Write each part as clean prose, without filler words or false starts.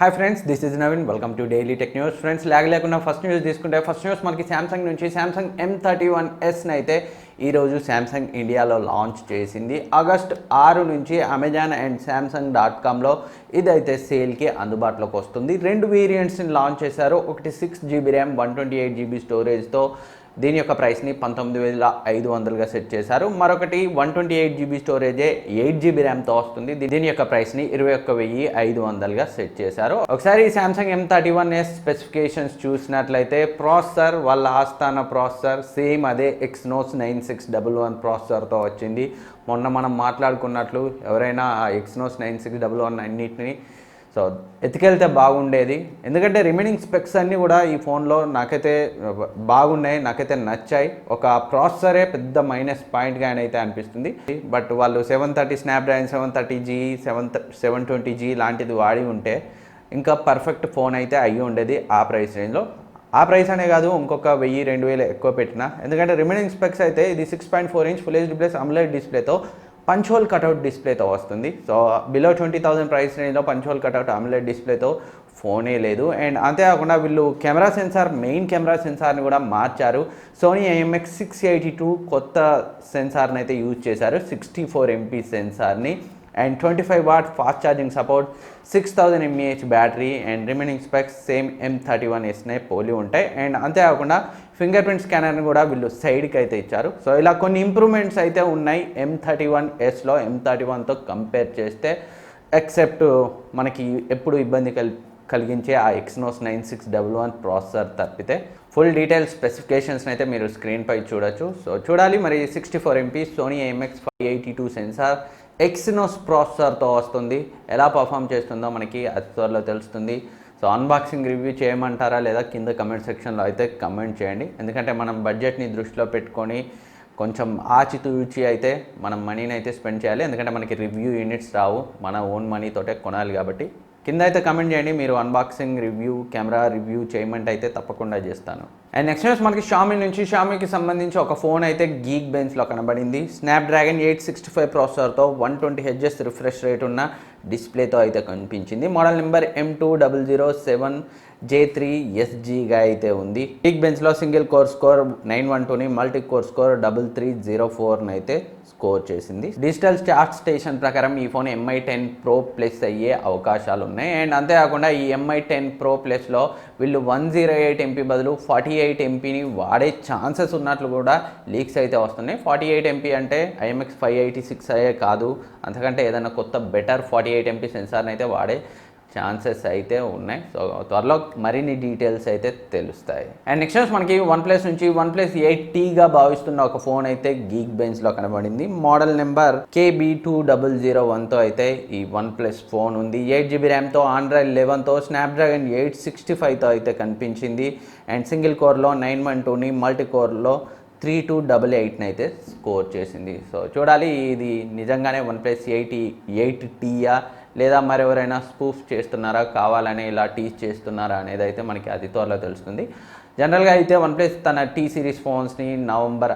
Hi friends, this is Naveen. Welcome to daily tech news. Friends, లేకుండా first news తీసుకుంటే first news మనకి Samsung నుంచి Samsung M31Sని అయితే ఈరోజు శాంసంగ్ ఇండియాలో లాంచ్ చేసింది. ఆగస్ట్ 6 నుంచి అమెజాన్ అండ్ samsung.comలో ఇదైతే సేల్కి అందుబాటులోకి వస్తుంది. రెండు వేరియంట్స్ని లాంచ్ చేశారు. ఒకటి 6GB ర్యామ్ 128GB స్టోరేజ్తో దీని యొక్క ప్రైస్ని 19,500గా సెట్ చేశారు. మరొకటి 128GB స్టోరేజే 8GB ర్యామ్తో వస్తుంది. దీని యొక్క ప్రైస్ని 21,500గా సెట్ చేశారు. ఒకసారి శాంసంగ్ M31S స్పెసిఫికేషన్స్ చూసినట్లయితే ప్రాసెసర్ వాళ్ళ ఆస్థాన ప్రాసెసర్ సేమ్ అదే Exynos 9611 ప్రాసెసర్తో వచ్చింది. మొన్న మనం మాట్లాడుకున్నట్లు ఎవరైనా Exynos 9611 అన్నిటిని సో ఎత్తుకెళ్తే బాగుండేది. ఎందుకంటే రిమైనింగ్ స్పెక్స్ అన్నీ కూడా ఈ ఫోన్లో నాకైతే బాగున్నాయి, నాకైతే నచ్చాయి. ఒక ప్రాసెసరే పెద్ద మైనస్ పాయింట్గా అయితే అనిపిస్తుంది. బట్ వాళ్ళు 730 స్నాప్డ్రాగన్ 730G 720G లాంటిది వాడి ఉంటే ఇంకా పర్ఫెక్ట్ ఫోన్ అయితే అయ్యి ఉండేది ఆ ప్రైస్ రేంజ్లో. ఆ ప్రైస్ అనే కాదు, ఇంకొక 1000-2000 ఎక్కువ పెట్టినా. ఎందుకంటే రిమైనింగ్ స్పెక్స్ అయితే ఇది 6.4 inch full HD plus AMOLED డిస్ప్లేతో పంచ్ హోల్ కట్అవుట్ డిస్ప్లేతో వస్తుంది. సో బిలో 20,000 ప్రైస్ రేంజ్లో పంచ్ హోల్ కట్అవుట్ అమ్లెడ్ డిస్ప్లేతో ఫోనే లేదు. అండ్ అంతేకాకుండా వీళ్ళు కెమెరా సెన్సార్, మెయిన్ కెమెరా సెన్సార్ని కూడా మార్చారు. సోనీ IMX682 కొత్త సెన్సార్ని అయితే యూజ్ చేశారు, 64MP సెన్సార్ని. And 25W fast charging support, 6000 mAh battery. And remaining specs same M31Sనే పోలి ఉంటాయి. అండ్ అంతేకాకుండా ఫింగర్ ప్రింట్ స్కానర్ని కూడా వీళ్ళు సైడ్కి అయితే ఇచ్చారు. సో ఇలా కొన్ని ఇంప్రూవ్మెంట్స్ అయితే ఉన్నాయి M31Sలో M31తో కంపేర్ చేస్తే. ఎక్సెప్ట్ మనకి ఎప్పుడు ఇబ్బంది కలిగించే ఆ Exynos 9611 ప్రాసెసర్ తప్పితే ఫుల్ డీటెయిల్ స్పెసిఫికేషన్స్ని అయితే మీరు స్క్రీన్పై చూడొచ్చు. సో చూడాలి మరి. 64MP Sony IMX582 censor Exynos ప్రాసెసర్తో వస్తుంది. ఎలా పర్ఫామ్ చేస్తుందో మనకి అతి త్వరలో తెలుస్తుంది. సో అన్బాక్సింగ్ రివ్యూ చేయమంటారా లేదా కింద కమెంట్ సెక్షన్లో అయితే కమెంట్ చేయండి. ఎందుకంటే మనం బడ్జెట్ని దృష్టిలో పెట్టుకొని కొంచెం ఆచితూచి అయితే మనం మనీని అయితే స్పెండ్ చేయాలి. ఎందుకంటే మనకి రివ్యూ యూనిట్స్ రావు, మన ఓన్ మనీతోటే కొనాలి. కాబట్టి కింద అయితే కమెంట్ చేయండి. మీరు అన్బాక్సింగ్ రివ్యూ, కెమెరా రివ్యూ చేయమంటే అయితే తప్పకుండా చేస్తాను. అండ్ నెక్స్ట్ న్యూస్ మనకి షామీ నుంచి. షామీకి సంబంధించి ఒక ఫోన్ అయితే గీక్ బెంచ్లో కనబడింది. స్నాప్డ్రాగన్ 865 ప్రాసెసర్తో 120Hz రిఫ్రెష్ రేట్ ఉన్న డిస్ప్లేతో అయితే కనిపించింది. మోడల్ నెంబర్ M2007J3SGగా అయితే ఉంది. గీక్ బెంచ్లో సింగిల్ కోర్ స్కోర్ 912ని, మల్టీ కోర్ స్కోర్ 3304ని అయితే స్కోర్ చేసింది. డిజిటల్ చార్ట్ స్టేషన్ ప్రకారం ఈ ఫోన్ MI10 Pro Plus అయ్యే అవకాశాలు ఉన్నాయి. అండ్ అంతేకాకుండా ఈ MI10 Pro Plusలో వీళ్ళు 108MP బదులు 48MPని వాడే ఛాన్సెస్ ఉన్నట్లు కూడా లీక్స్ అయితే వస్తున్నాయి. 48MP అంటే IMX586 అయ్యే కాదు, అంతకంటే ఏదైనా కొత్త బెటర్ 48MP సెన్సార్ని అయితే వాడే ఛాన్సెస్ అయితే ఉన్నాయి. సో త్వరలో మరిన్ని డీటెయిల్స్ అయితే తెలుస్తాయి. అండ్ నెక్స్ట్ న్యూస్ మనకి OnePlus నుంచి. OnePlus 8Tగా భావిస్తున్న ఒక ఫోన్ అయితే గీక్ బెంచ్లో కనబడింది. మోడల్ నెంబర్ KB2001తో అయితే ఈ OnePlus ఫోన్ ఉంది. 8GB ర్యామ్తో, Android 11తో, స్నాప్డ్రాగన్ 865తో అయితే కనిపించింది. అండ్ సింగిల్ కోర్లో 912ని, మల్టీ కోర్లో 3288ని అయితే స్కోర్ చేసింది. సో చూడాలి ఇది నిజంగానే OnePlus 8Tయా లేదా మరెవరైనా స్పూఫ్ చేస్తున్నారా, కావాలని ఇలా టీచ్ చేస్తున్నారా అనేది అయితే మనకి అతి త్వరలో తెలుస్తుంది. జనరల్గా అయితే OnePlus తన T సిరీస్ ఫోన్స్ని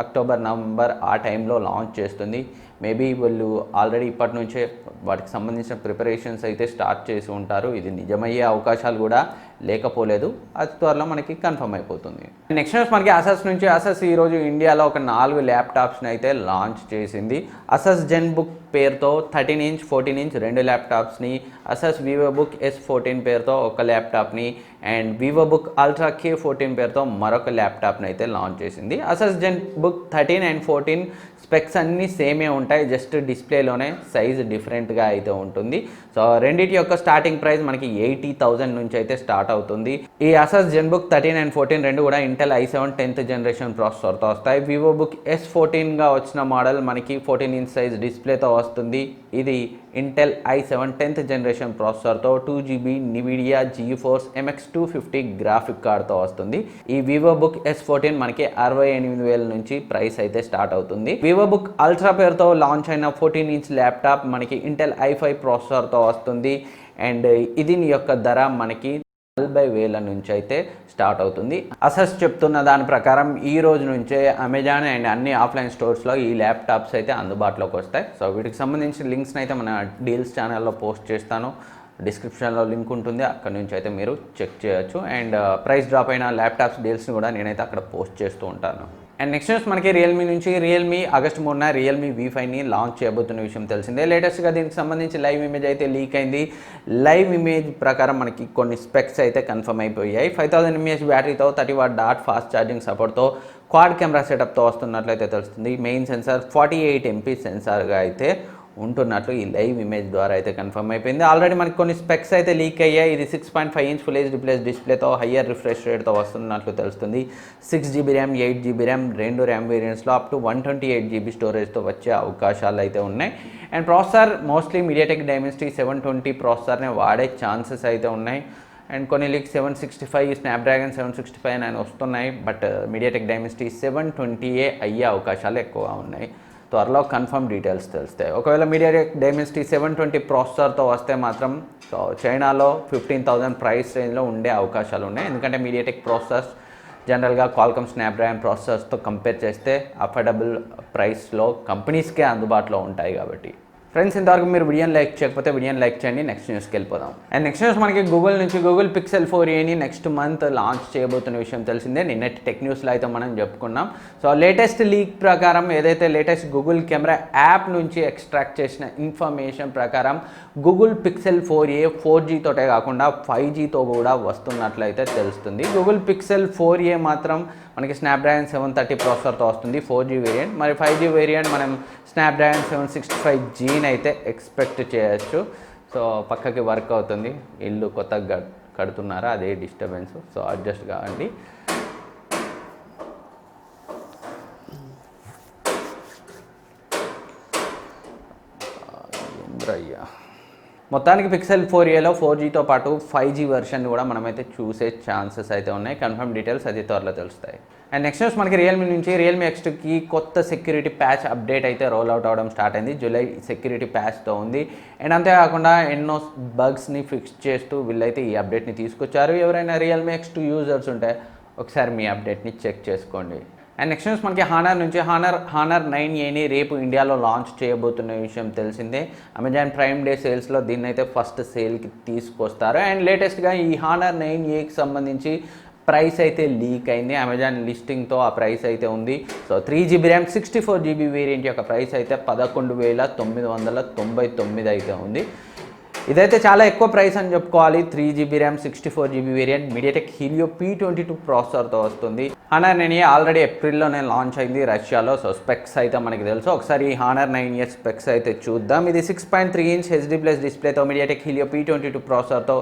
అక్టోబర్ నవంబర్ ఆ టైంలో లాంచ్ చేస్తుంది. మేబీ వీళ్ళు ఆల్రెడీ ఇప్పటి నుంచే వాటికి సంబంధించిన ప్రిపరేషన్స్ అయితే స్టార్ట్ చేసి ఉంటారు. ఇది నిజమయ్యే అవకాశాలు కూడా లేకపోలేదు. అతి త్వరలో మనకి కన్ఫర్మ్ అయిపోతుంది. నెక్స్ట్ న్యూస్ మనకి అసస్ నుంచి. అసస్ ఈరోజు ఇండియాలో ఒక 4 ల్యాప్టాప్స్ని అయితే లాంచ్ చేసింది. అసస్ జెన్బుక్ పేరుతో 13 ఇంచ్ 14 ఇంచ్ 2 ల్యాప్టాప్స్ని, అసస్ వివోబుక్ S14 పేరుతో ఒక ల్యాప్టాప్ని, అండ్ వివోబుక్ అల్ట్రా K14 పేరుతో మరొక ల్యాప్టాప్ని అయితే లాంచ్ చేసింది. అసస్ జెన్బుక్ 13 అండ్ 14 స్పెక్స్ అన్నీ సేమే ఉంటాయి, జస్ట్ డిస్ప్లేలోనే సైజ్ డిఫరెంట్గా అయితే ఉంటుంది. సో రెండింటి యొక్క స్టార్టింగ్ ప్రైస్ మనకి 80,000 నుంచి అయితే స్టార్ట్ అవుతుంది. ఈ అసస్ జెన్బుక్ 13 అండ్ 14 రెండు కూడా ఇంటెల్ i7 10th జనరేషన్ ప్రాసెసర్తో వస్తాయి. వివోబుక్ S14గా వచ్చిన మోడల్ మనకి 14 ఇంచ్ సైజ్ డిస్ప్లేతో వస్తుంది. ఇది ఇంటెల్ i7 10th జనరేషన్ ప్రాసెసర్తో 2GB NVIDIA GeForce MX 250 graphic కార్డ్తో వస్తుంది. ఈ వివోబుక్ S14 మనకి 68,000 నుంచి ప్రైస్ అయితే స్టార్ట్ అవుతుంది. వివోబుక్ అల్ట్రా పేరుతో లాంచ్ అయిన 14 ఇంచ్ ల్యాప్టాప్ మనకి ఇంటెల్ i5 ప్రాసెసర్తో వస్తుంది. అండ్ ఇది యొక్క ధర మనకి 40,000 నుంచి అయితే స్టార్ట్ అవుతుంది. అసెస్ చెప్తున్న దాని ప్రకారం ఈ రోజు నుంచే అమెజాన్ అండ్ అన్ని ఆఫ్లైన్ స్టోర్స్లో ఈ ల్యాప్టాప్స్ అయితే అందుబాటులోకి వస్తాయి. సో వీటికి సంబంధించిన లింక్స్ని అయితే మన డీల్స్ ఛానల్లో పోస్ట్ చేస్తాను. డిస్క్రిప్షన్లో లింక్ ఉంటుంది, అక్కడ నుంచి అయితే మీరు చెక్ చేయొచ్చు. అండ్ ప్రైస్ డ్రాప్ అయిన ల్యాప్టాప్స్ డీల్స్ని కూడా నేనైతే అక్కడ పోస్ట్ చేస్తూ ఉంటాను. అండ్ నెక్స్ట్ న్యూస్ మనకి రియల్మీ నుంచి రియల్మీ ఆగస్ట్ 3న రియల్మీ V5ని లాంచ్ చేయబోతున్న విషయం తెలిసిందే. లేటెస్ట్గా దీనికి సంబంధించి లైవ్ ఇమేజ్ అయితే లీక్ అయింది. లైవ్ ఇమేజ్ ప్రకారం మనకి కొన్ని స్పెక్స్ అయితే కన్ఫర్మ్ అయిపోయాయి. 5000 mAh బ్యాటరీతో 30 వాట్ ఫాస్ట్ ఛార్జింగ్ సపోర్ట్తో క్వాడ్ కెమెరా సెటప్తో వస్తున్నట్లయితే తెలుస్తుంది. మెయిన్ సెన్సార్ 48 MP సెన్సార్గా అయితే ఉంటున్నట్లు ఈ లైవ్ ఇమేజ్ ద్వారా అయితే కన్ఫర్మ్ అయిపోయింది. ఆల్రెడీ మనకి కొన్ని స్పెక్స్ అయితే లీక్ అయ్యాయి. ఇది 6.5 ఇంచ్ ఫుల్ హెచ్డీ ప్లస్ డిస్ప్లేతో హయ్యర్ రిఫ్రెష్ రేట్తో వస్తున్నట్లు తెలుస్తుంది. 6GB RAM 8GB RAM 2 RAM వేరియంట్స్లో అప్ టు 128GB స్టోరేజ్తో వచ్చే అవకాశాలు అయితే ఉన్నాయి. And processor mostly MediaTek Dimensity 720 ప్రాసెసర్నే వాడే ఛాన్సెస్ అయితే ఉన్నాయి. అండ్ కొన్ని లీక్ 765 స్నాప్డ్రాగన్ 765 అని వస్తున్నాయి. బట్ మీడియాటెక్ డైమెన్సిటీ 720 అయ్యే అవకాశాలు ఎక్కువగా ఉన్నాయి. త్వరలో కన్ఫర్మ్ డీటెయిల్స్ తెలుస్తాయి. ఒకవేళ మీడియాటెక్ డైమెన్సిటీ 720 ప్రాసెసర్తో వస్తే మాత్రం చైనాలో 15,000 ప్రైస్ రేంజ్లో ఉండే అవకాశాలు ఉన్నాయి. ఎందుకంటే మీడియాటెక్ ప్రాసెసర్స్ జనరల్గా క్వాల్కమ్ స్నాప్డ్రాగన్ ప్రాసెసర్స్తో కంపేర్ చేస్తే అఫోర్డబుల్ ప్రైస్లో కంపెనీస్కే అందుబాటులో ఉంటాయి కాబట్టి. ఫ్రెండ్స్, ఇంతవరకు మీరు వీడియోని లైక్ చేయకపోతే వీడియోని లైక్ చేయండి. నెక్స్ట్ న్యూస్కి వెళ్ళిపోదాం. అండ్ నెక్స్ట్ న్యూస్ మనకి గూగుల్ నుంచి గూగుల్ పిక్సెల్ 4aని నెక్స్ట్ మంత్ లాంచ్ చేయబోతున్న విషయం తెలిసిందే. నిన్నటి టెక్ న్యూస్లో అయితే మనం చెప్పుకున్నాం. సో లేటెస్ట్ లీక్ ప్రకారం ఏదైతే లేటెస్ట్ గూగుల్ కెమెరా యాప్ నుంచి ఎక్స్ట్రాక్ట్ చేసిన ఇన్ఫర్మేషన్ ప్రకారం గూగుల్ పిక్సెల్ 4a 4G తోటే కాకుండా 5Gతో కూడా వస్తున్నట్లయితే తెలుస్తుంది. గూగుల్ పిక్సెల్ 4a మాత్రం మనకి స్నాప్డ్రాగన్ 730 ప్రాసెసర్తో వస్తుంది 4G వేరియంట్. మరి 5G వేరియంట్ మనం స్నాప్డ్రాగన్ 765Gని అయితే ఎక్స్పెక్ట్ చేయొచ్చు. సో పక్కకి వర్క్ అవుతుంది. ఇల్లు కొత్తగా కడుతున్నారా, అదే డిస్టర్బెన్స్. సో అడ్జస్ట్ కావండి. మొత్తానికి పిక్సెల్ 4aలో 4Gతో పాటు 5G వెర్షన్ కూడా మనమైతే చూసే ఛాన్సెస్ అయితే ఉన్నాయి. కన్ఫర్మ్ డీటెయిల్స్ అది త్వరలో తెలుస్తాయి. అండ్ నెక్స్ట్ న్యూస్ మనకి రియల్మీ నుంచి రియల్మీ X2కి కొత్త సెక్యూరిటీ ప్యాచ్ అప్డేట్ అయితే రోల్ అవుట్ అవడం స్టార్ట్ అయింది. జూలై సెక్యూరిటీ ప్యాచ్తో ఉంది. అండ్ అంతేకాకుండా ఎన్నో బగ్స్ని ఫిక్స్ చేస్తూ వీళ్ళైతే ఈ అప్డేట్ని తీసుకొచ్చారు. ఎవరైనా రియల్మీ X2 యూజర్స్ ఉంటే ఒకసారి మీ అప్డేట్ని చెక్ చేసుకోండి. అండ్ నెక్స్ట్ న్యూస్ మనకి హానర్ నుంచి హానర్ 9aని రేపు ఇండియాలో లాంచ్ చేయబోతున్న విషయం తెలిసిందే. అమెజాన్ ప్రైమ్ డే సేల్స్లో దీన్ని అయితే ఫస్ట్ సేల్కి తీసుకొస్తారు. అండ్ లేటెస్ట్గా ఈ హానర్ 9aకి సంబంధించి ప్రైస్ అయితే లీక్ అయింది. అమెజాన్ లిస్టింగ్తో ఆ ప్రైస్ అయితే ఉంది. So 3GB RAM 64GB variant యొక్క ప్రైస్ అయితే 11,999 అయితే ఉంది. ఇదైతే చాలా ఎక్కువ ప్రైస్ అని చెప్పుకోవాలి. 3GB RAM 64GB variant MediaTek Helio P22 ప్రాసెసర్తో వస్తుంది. హానర్ 9a ఆల్రెడీ ఏప్రిల్లోనే లాంచ్ అయింది రష్యాలో. సో స్పెక్స్ అయితే మనకి తెలుసు. ఒకసారి ఈ హానర్ 9a స్పెక్స్ అయితే చూద్దాం. ఇది 6.3 ఇంచ్ హెచ్డీ ప్లస్ డిస్ప్లేతో మీడియాటెక్ హీలియో P22 ప్రాసెసర్తో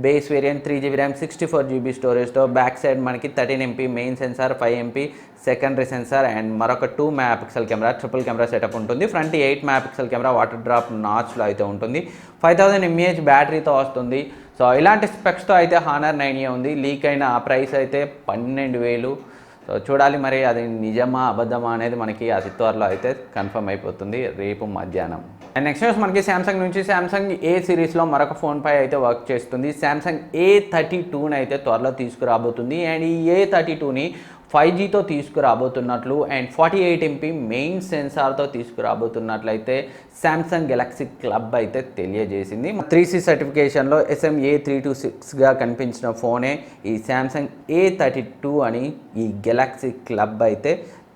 base variant 3GB RAM 64GB స్టోరేజ్తో బ్యాక్ సైడ్ మనకి 13 MP main sensor 5 MP secondary sensor and మరొక 2 megapixel camera triple camera setup ఉంటుంది. Front 8 megapixel camera water drop నాచ్లో అయితే ఉంటుంది. 5000 mAh బ్యాటరీతో వస్తుంది. సో ఇలాంటి స్పెక్స్తో అయితే హానర్ 9a ఉంది. లీక్ అయిన ఆ ప్రైస్ అయితే 12,000. సో చూడాలి మరి అది నిజమా అబద్ధమా అనేది మనకి అతి త్వరలో అయితే కన్ఫర్మ్ అయిపోతుంది రేపు మధ్యాహ్నం. అండ్ నెక్స్ట్ న్యూస్ మనకి శాంసంగ్ నుంచి శాంసంగ్ A సిరీస్లో మరొక ఫోన్పై అయితే వర్క్ చేస్తుంది. శాంసంగ్ A32ని అయితే త్వరలో తీసుకురాబోతుంది. అండ్ ఈ A32ని 5Gతో తీసుకురాబోతున్నట్లు అండ్ 48 MP మెయిన్ సెన్సార్తో తీసుకురాబోతున్నట్లయితే శాంసంగ్ గెలాక్సీ క్లబ్ అయితే తెలియజేసింది. 3C సర్టిఫికేషన్లో SM-A326గా కనిపించిన ఫోనే ఈ శాంసంగ్ A32 అని ఈ గెలాక్సీ క్లబ్ అయితే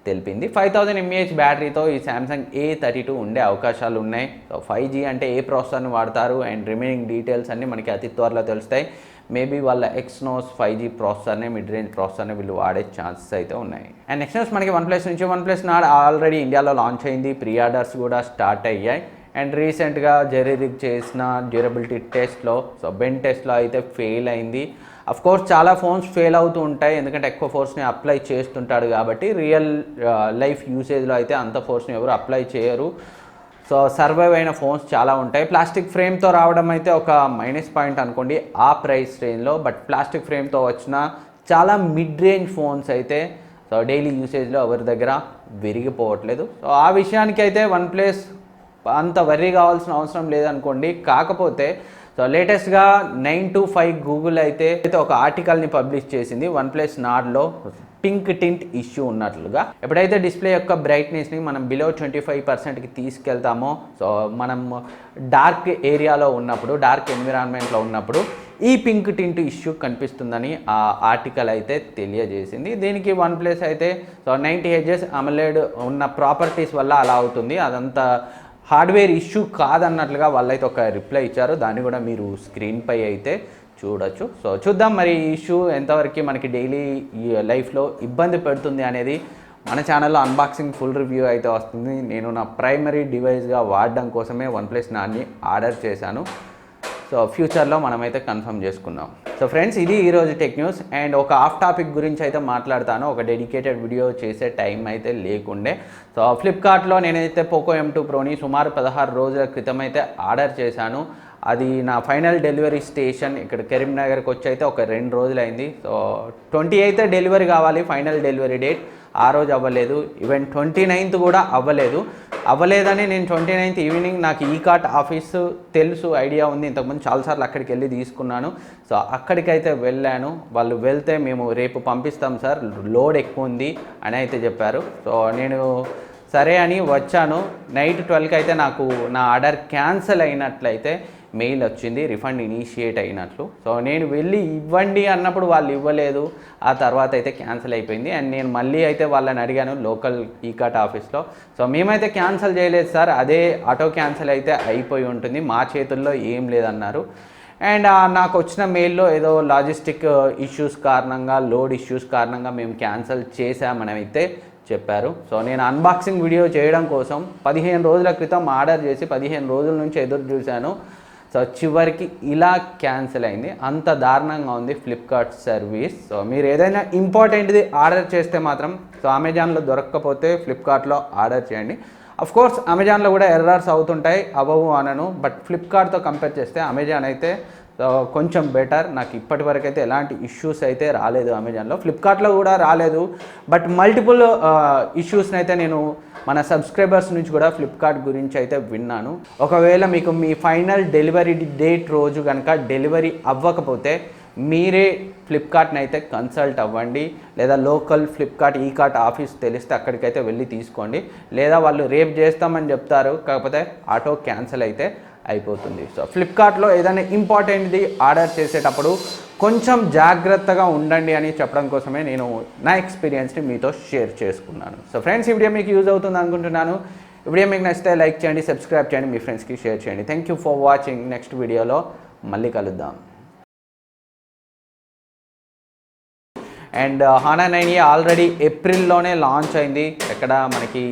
తెలిపింది. 5000 mAh బ్యాటరీతో ఈ శాంసంగ్ A32 ఉండే అవకాశాలు ఉన్నాయి. సో 5G అంటే ఏ ప్రాసెసర్ని వాడతారు అండ్ రిమైనింగ్ డీటెయిల్స్ అన్నీ మనకి అతి త్వరలో తెలుస్తాయి. మేబీ వాళ్ళ Exynos 5G ప్రాసెసర్నే మిడ్ రేంజ్ ప్రాసెసర్నే వీళ్ళు వాడే ఛాన్సెస్ అయితే ఉన్నాయి. అండ్ నెక్స్ట్ న్యూస్ మనకి వన్ ప్లస్ నాడ్ ఆల్రెడీ ఇండియాలో లాంచ్ అయింది. ప్రీ ఆర్డర్స్ కూడా స్టార్ట్ అయ్యాయి. అండ్ రీసెంట్గా జెరీరిగ్ చేసిన డ్యూరబిలిటీ టెస్ట్లో సో బెన్ టెస్ట్లో అయితే ఫెయిల్ అయింది. కోర్స్ చాలా ఫోన్స్ ఫెయిల్ అవుతూ ఉంటాయి, ఎందుకంటే ఎక్కువ ఫోర్స్ని అప్లై చేస్తుంటాడు కాబట్టి. రియల్ లైఫ్ యూసేజ్లో అయితే అంత ఫోర్స్ని ఎవరు అప్లై చేయరు. సో సర్వైవ్ అయిన ఫోన్స్ చాలా ఉంటాయి. ప్లాస్టిక్ ఫ్రేమ్తో రావడం అయితే ఒక మైనస్ పాయింట్ అనుకోండి ఆ ప్రైస్ రేంజ్లో. బట్ ప్లాస్టిక్ ఫ్రేమ్తో వచ్చిన చాలా మిడ్ రేంజ్ ఫోన్స్ అయితే సో డైలీ యూసేజ్లో ఎవరి దగ్గర విరిగిపోవట్లేదు. సో ఆ విషయానికి అయితే వన్ ప్లస్ అంత వర్రీ కావాల్సిన అవసరం లేదనుకోండి. కాకపోతే సో లేటెస్ట్గా 9 to 5 గూగుల్ అయితే ఒక ఆర్టికల్ని పబ్లిష్ చేసింది వన్ ప్లస్ నాడ్లో. పింక్ టింట్ ఇష్యూ ఉన్నట్లుగా. ఎప్పుడైతే డిస్ప్లే యొక్క బ్రైట్నెస్ని మనం బిలో 25%కి తీసుకెళ్తామో, సో మనం డార్క్ ఏరియాలో ఉన్నప్పుడు, డార్క్ ఎన్విరాన్మెంట్లో ఉన్నప్పుడు ఈ పింక్ టింట్ ఇష్యూ కనిపిస్తుందని ఆ ఆర్టికల్ అయితే తెలియజేసింది. దీనికి OnePlus అయితే సో 90 Hz AMOLED ఉన్న ప్రాపర్టీస్ వల్ల అలా అవుతుంది, అదంతా హార్డ్వేర్ ఇష్యూ కాదన్నట్లుగా వాళ్ళైతే ఒక రిప్లై ఇచ్చారు. దాన్ని కూడా మీరు స్క్రీన్పై అయితే చూడొచ్చు. సో చూద్దాం మరి ఈ ఇష్యూ ఎంతవరకు మనకి డైలీ లైఫ్లో ఇబ్బంది పెడుతుంది అనేది. మన ఛానల్లో అన్బాక్సింగ్ ఫుల్ రివ్యూ అయితే వస్తుంది. నేను నా ప్రైమరీ డివైస్గా వాడడం కోసమే OnePlus నాన్ని ఆర్డర్ చేశాను. సో ఫ్యూచర్లో మనమైతే కన్ఫర్మ్ చేసుకుందాం. సో ఫ్రెండ్స్, ఇది ఈరోజు టెక్ న్యూస్. అండ్ ఒక ఆఫ్ టాపిక్ గురించి అయితే మాట్లాడతాను. ఒక డెడికేటెడ్ వీడియో చేసే టైం అయితే లేకుండే. సో ఫ్లిప్కార్ట్లో నేనైతే పోకో M2 ప్రోని సుమారు 16 రోజుల క్రితం అయితే ఆర్డర్ చేశాను. అది నా ఫైనల్ డెలివరీ స్టేషన్ ఇక్కడ కరీంనగర్కి వచ్చి అయితే ఒక 2 రోజులు అయింది. సో 20 అయితే డెలివరీ కావాలి, ఫైనల్ డెలివరీ డేట్. ఆ రోజు అవ్వలేదు. ఈవెన్ 29th కూడా అవ్వలేదని నేను 29th ఈవినింగ్ నాకు ఈ కార్ట్ ఆఫీసు తెలుసు, ఐడియా ఉంది, ఇంతకుముందు చాలాసార్లు అక్కడికి వెళ్ళి తీసుకున్నాను. సో అక్కడికైతే వెళ్ళాను. వాళ్ళు వెళ్తే మేము రేపు పంపిస్తాం సార్, లోడ్ ఎక్కువ ఉంది అని అయితే చెప్పారు. సో నేను సరే అని వచ్చాను. నైట్ 12కి అయితే నాకు నా ఆర్డర్ క్యాన్సిల్ అయినట్లయితే మెయిల్ వచ్చింది, రిఫండ్ ఇనిషియేట్ అయినట్లు. సో నేను వెళ్ళి ఇవ్వండి అన్నప్పుడు వాళ్ళు ఇవ్వలేదు. ఆ తర్వాత అయితే క్యాన్సిల్ అయిపోయింది. అండ్ నేను మళ్ళీ అయితే వాళ్ళని అడిగాను లోకల్ ఈ కార్ట్ ఆఫీస్లో. సో మేమైతే క్యాన్సిల్ చేయలేదు సార్, అదే ఆటో క్యాన్సిల్ అయితే అయిపోయి ఉంటుంది, మా చేతుల్లో ఏం లేదన్నారు. అండ్ నాకు వచ్చిన మెయిల్లో ఏదో లాజిస్టిక్ ఇష్యూస్ కారణంగా, లోడ్ ఇష్యూస్ కారణంగా మేము క్యాన్సిల్ చేసామని అయితే చెప్పారు. సో నేను అన్బాక్సింగ్ వీడియో చేయడం కోసం 15 రోజుల క్రితం ఆర్డర్ చేసి 15 రోజుల నుంచి ఎదురు చూశాను. సో చివరికి ఇలా క్యాన్సిల్ అయింది. అంత దారుణంగా ఉంది ఫ్లిప్కార్ట్ సర్వీస్. సో మీరు ఏదైనా ఇంపార్టెంట్ది ఆర్డర్ చేస్తే మాత్రం సో అమెజాన్లో దొరకకపోతే ఫ్లిప్కార్ట్లో ఆర్డర్ చేయండి. అఫ్కోర్స్ అమెజాన్లో కూడా ఎర్రర్స్ అవుతుంటాయి, అవ్వవు అనను. బట్ ఫ్లిప్కార్ట్తో కంపేర్ చేస్తే అమెజాన్ అయితే కొంచెం బెటర్. నాకు ఇప్పటి వరకు అయితే ఎలాంటి ఇష్యూస్ అయితే రాలేదు అమెజాన్లో, ఫ్లిప్కార్ట్లో కూడా రాలేదు. బట్ మల్టిపుల్ ఇష్యూస్ని అయితే నేను మన సబ్స్క్రైబర్స్ నుంచి కూడా ఫ్లిప్కార్ట్ గురించి అయితే విన్నాను. ఒకవేళ మీకు మీ ఫైనల్ డెలివరీ డేట్ రోజు కనుక డెలివరీ అవ్వకపోతే మీరే ఫ్లిప్కార్ట్ని అయితే కన్సల్ట్ అవ్వండి, లేదా లోకల్ ఫ్లిప్కార్ట్ ఈ కార్ట్ ఆఫీస్ తెలిస్తే అక్కడికైతే వెళ్ళి తీసుకోండి. లేదా వాళ్ళు రేపు చేస్తామని చెప్తారు, కాకపోతే ఆటో క్యాన్సిల్ అయితే అయిపోతుంది. సో ఫ్లిప్కార్ట్లో ఏదైనా ఇంపార్టెంట్ది ఆర్డర్ చేసేటప్పుడు కొంచెం జాగ్రత్తగా ఉండండి అని చెప్పడం కోసమే నేను నా ఎక్స్పీరియన్స్ని మీతో షేర్ చేసుకున్నాను. సో ఫ్రెండ్స్, ఈ వీడియో మీకు యూజ్ అవుతుంది అనుకుంటున్నాను. ఈ వీడియో మీకు నచ్చితే లైక్ చేయండి, సబ్స్క్రైబ్ చేయండి, మీ ఫ్రెండ్స్కి షేర్ చేయండి. Thank you for watching. Next వీడియోలో మళ్ళీ కలుద్దాం. అండ్ HANA 9 ఆల్రెడీ ఏప్రిల్లోనే లాంచ్ అయింది. ఎక్కడ మనకి